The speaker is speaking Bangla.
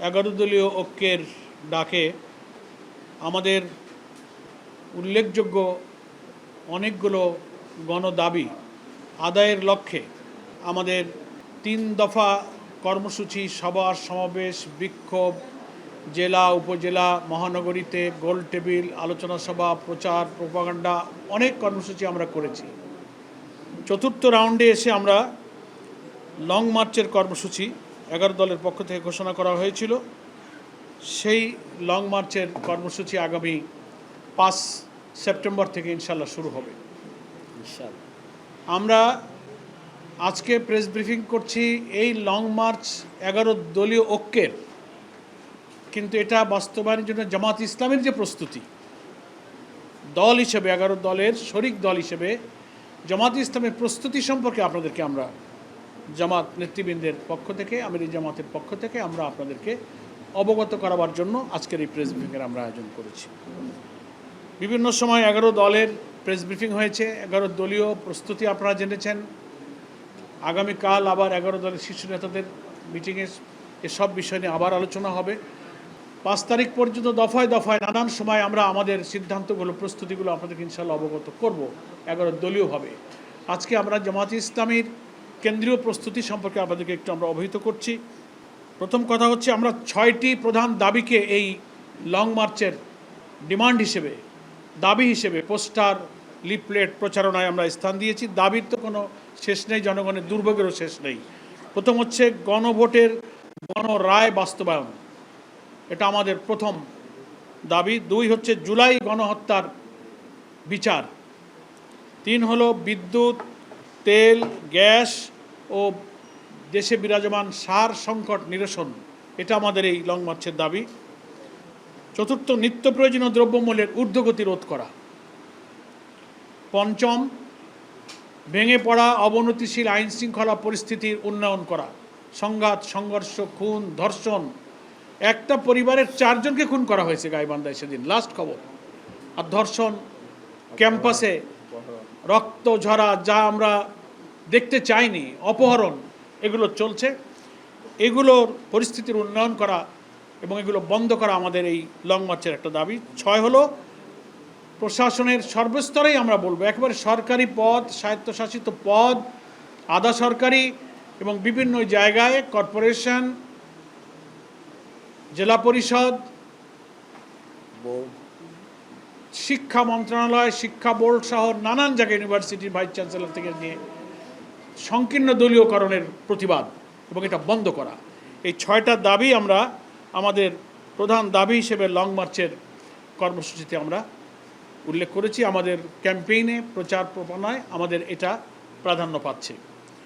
11 দলীয় ঐক্যের ডাকে আমাদের উল্লেখযোগ্য অনেকগুলো গণদাবি আদায়ের লক্ষ্যে আমাদের 3 দফা কর্মসূচি, সভা সমাবেশ, বিক্ষোভ, জেলা উপজেলা মহানগরীতে গোল টেবিল, আলোচনা সভা, প্রচার প্রোপাগান্ডা অনেক কর্মসূচি আমরা করেছি। চতুর্থ রাউন্ডে এসে আমরা লং মার্চের কর্মসূচি 11 দলের পক্ষ থেকে ঘোষণা করা হয়েছিল। সেই লং মার্চের কর্মসূচি আগামী 5 সেপ্টেম্বর থেকে ইনশাল্লাহ শুরু হবে। আমরা আজকে প্রেস ব্রিফিং করছি এই লং মার্চ 11 দলীয় ঐক্যের, কিন্তু এটা বাস্তবায়নের জন্য জামাত ইসলামের যে প্রস্তুতি, দল হিসেবে 11 দলের শরিক দল হিসেবে জামাত ইসলামের প্রস্তুতি সম্পর্কে আপনাদেরকে আমরা জামাত নেতৃবৃন্দের পক্ষ থেকে, আমিরি জামাতের পক্ষ থেকে আমরা আপনাদেরকে অবগত করাবার জন্য আজকের এই প্রেস ব্রিফিংয়ের আমরা আয়োজন করেছি। বিভিন্ন সময় 11 দলের প্রেস ব্রিফিং হয়েছে, 11 দলীয় প্রস্তুতি আপনারা জেনেছেন। আগামীকাল আবার 11 দলের শীর্ষ নেতাদের মিটিংয়ে এসব বিষয় নিয়ে আবার আলোচনা হবে। 5 তারিখ পর্যন্ত দফায় দফায় নানান সময় আমরা আমাদের সিদ্ধান্তগুলো, প্রস্তুতিগুলো আপনাদেরকে ইনশাআল্লাহ অবগত করব 11 দলীয়ভাবে। আজকে আমরা জামাত ইসলামীর কেন্দ্রীয় প্রস্তুতি সম্পর্কে আপনাদেরকে একটু আমরা অবহিত করছি। প্রথম কথা হচ্ছে, আমরা 6টি প্রধান দাবিকে এই লং মার্চের ডিমান্ড হিসেবে, দাবি হিসেবে পোস্টার, লিফলেট, প্রচারণায় আমরা স্থান দিয়েছি। দাবির তো কোনো শেষ নেই, জনগণের দুর্ভোগেরও শেষ নেই। প্রথম হচ্ছে গণভোটের গণরায় বাস্তবায়ন, এটা আমাদের প্রথম দাবি। 2 হচ্ছে জুলাই গণহত্যার বিচার। 3 হলো বিদ্যুৎ, তেল, গ্যাস ও দেশে বিরাজমান সার সংকট নিরসন, এটা আমাদের এই লং মার্চের দাবি। 4, নিত্য প্রয়োজনীয় দ্রব্যমূল্যের ঊর্ধ্বগতি রোধ করা। 5, ভেঙে পড়া অবনতিশীল আইন শৃঙ্খলা পরিস্থিতির উন্নয়ন করা। সংঘাত, সংঘর্ষ, খুন, ধর্ষণ, একটা পরিবারের 4 জনকে খুন করা হয়েছে গাইবান্ধায় সেদিন, লাস্ট খবর। আর ধর্ষণ, ক্যাম্পাসে রক্ত ঝরা, যা আমরা দেখতে চাইনি, অপহরণ, এগুলো চলছে। এগুলোর পরিস্থিতির উন্নয়ন করা এবং এগুলো বন্ধ করা আমাদের এই লং মার্চের একটা দাবি। 6 হলো প্রশাসনের সর্বস্তরেই, আমরা বলবো একেবারে সরকারি পদ, স্বায়ত্তশাসিত পদ, আধা সরকারি এবং বিভিন্ন জায়গায় কর্পোরেশন, জেলা পরিষদ, শিক্ষা মন্ত্রণালয়, শিক্ষা বোর্ড সহ নানান জায়গায়, ইউনিভার্সিটির ভাইস চ্যান্সেলর থেকে নিয়ে সংকীর্ণ দলীয়করণের প্রতিবাদ এবং এটা বন্ধ করা। এই 6টা দাবি আমরা আমাদের প্রধান দাবি হিসেবে লং মার্চের কর্মসূচিতে আমরা উল্লেখ করেছি। আমাদের ক্যাম্পেইনে, প্রচার প্রচারণায় আমাদের এটা প্রাধান্য পাচ্ছে।